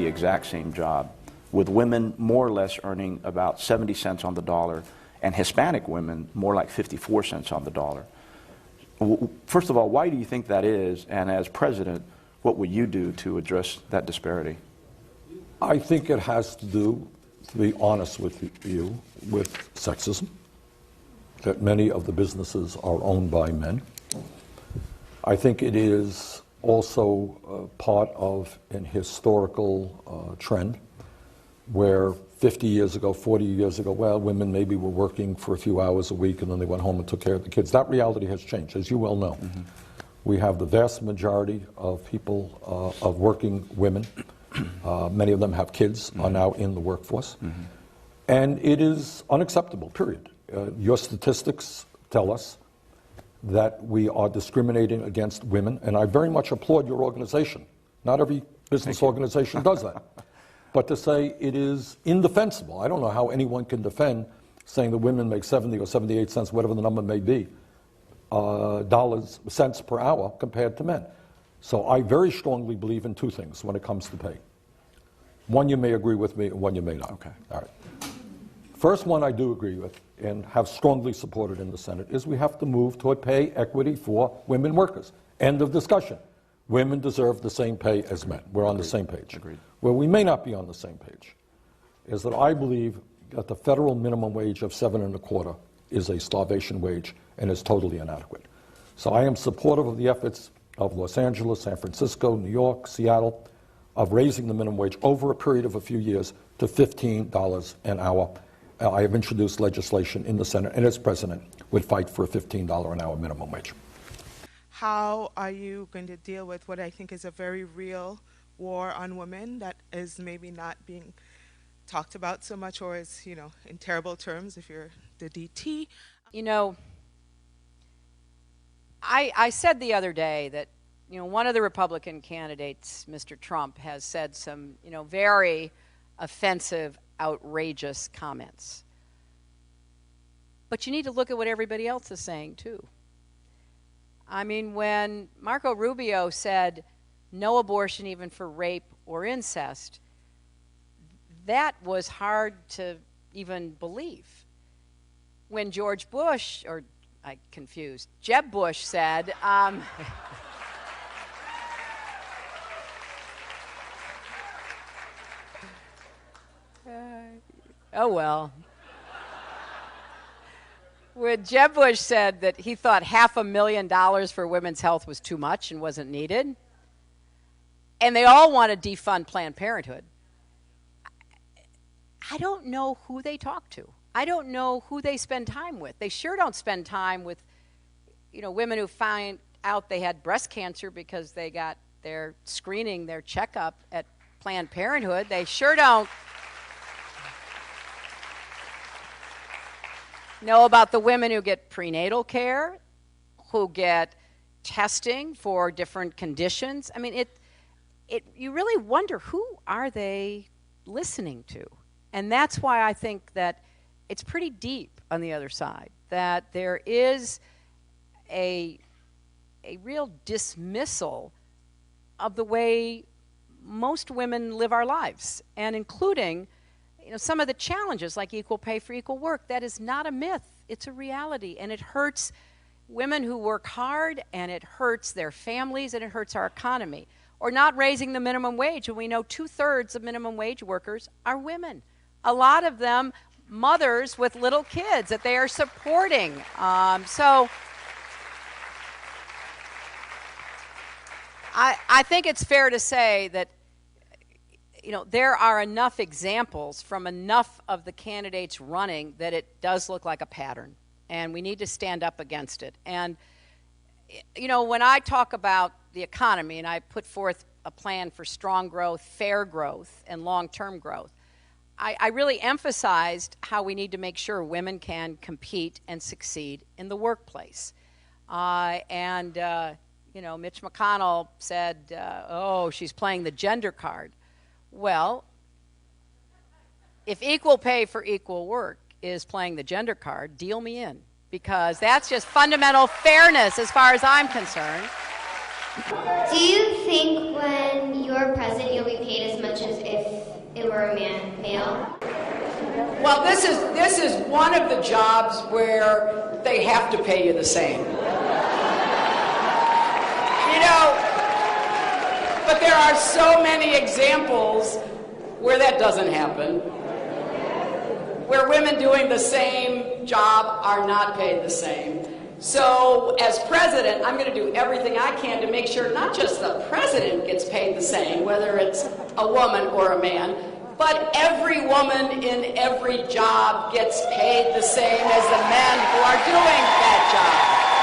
the exact same job, with women more or less earning about 70 cents on the dollar, and Hispanic women more like 54 cents on the dollar. First of all, why do you think that is? And as president, what would you do to address that disparity? I think it has to do, to be honest with you, with sexism, that many of the businesses are owned by men. I think it is also part of an historical trend where 50 years ago, 40 years ago, well, women maybe were working for a few hours a week and then they went home and took care of the kids. That reality has changed, as you well know. Mm-hmm. We have the vast majority of people, of working women, many of them have kids, mm-hmm. are now in the workforce. Mm-hmm. And it is unacceptable, period. Your statistics tell us that we are discriminating against women, and I very much applaud your organization. Not every business organization does that. But to say it is indefensible, I don't know how anyone can defend saying that women make 70 or 78 cents, whatever the number may be, cents per hour compared to men. So I very strongly believe in two things when it comes to pay. One you may agree with me, and one you may not. Okay. All right. First one I do agree with and have strongly supported in the Senate is we have to move toward pay equity for women workers. End of discussion. Women deserve the same pay as men. We're on the same page. Agreed. Where we may not be on the same page is that I believe that the federal minimum wage of $7.25 is a starvation wage and is totally inadequate. So I am supportive of the efforts of Los Angeles, San Francisco, New York, Seattle, of raising the minimum wage over a period of a few years to $15 an hour. I have introduced legislation in the Senate, and as president, would fight for a $15 an hour minimum wage. How are you going to deal with what I think is a very real war on women that is maybe not being talked about so much, or is, you know, in terrible terms if you're the DT? You know, I said the other day that, you know, one of the Republican candidates, Mr. Trump, has said some, you know, very offensive, outrageous comments. But you need to look at what everybody else is saying, too. I mean, when Marco Rubio said no abortion even for rape or incest, that was hard to even believe. When George Bush, or I confused, Jeb Bush said, oh well. When Jeb Bush said that he thought $500,000 for women's health was too much and wasn't needed, and they all want to defund Planned Parenthood, I don't know who they talk to. I don't know who they spend time with. They sure don't spend time with, you know, women who find out they had breast cancer because they got their screening, their checkup at Planned Parenthood. They sure don't know about the women who get prenatal care, who get testing for different conditions. I mean, you really wonder, who are they listening to? And that's why I think that it's pretty deep on the other side, that there is a real dismissal of the way most women live our lives, and including, you know, some of the challenges like equal pay for equal work. That is not a myth. It's a reality, and it hurts women who work hard, and it hurts their families, and it hurts our economy. Or not raising the minimum wage, and we know 2/3 of minimum wage workers are women. A lot of them mothers with little kids that they are supporting. So I think it's fair to say that, you know, there are enough examples from enough of the candidates running that it does look like a pattern, and we need to stand up against it. And, you know, when I talk about the economy and I put forth a plan for strong growth, fair growth, and long-term growth, I really emphasized how we need to make sure women can compete and succeed in the workplace. You know, Mitch McConnell said, oh, she's playing the gender card. Well, if equal pay for equal work is playing the gender card, deal me in, because that's just fundamental fairness as far as I'm concerned. Do you think when you're president you'll be paid as much as if it were a male? Well, this is one of the jobs where they have to pay you the same. You know, but there are so many examples where that doesn't happen, where women doing the same job are not paid the same. So as president, I'm going to do everything I can to make sure not just the president gets paid the same, whether it's a woman or a man, but every woman in every job gets paid the same as the men who are doing that job.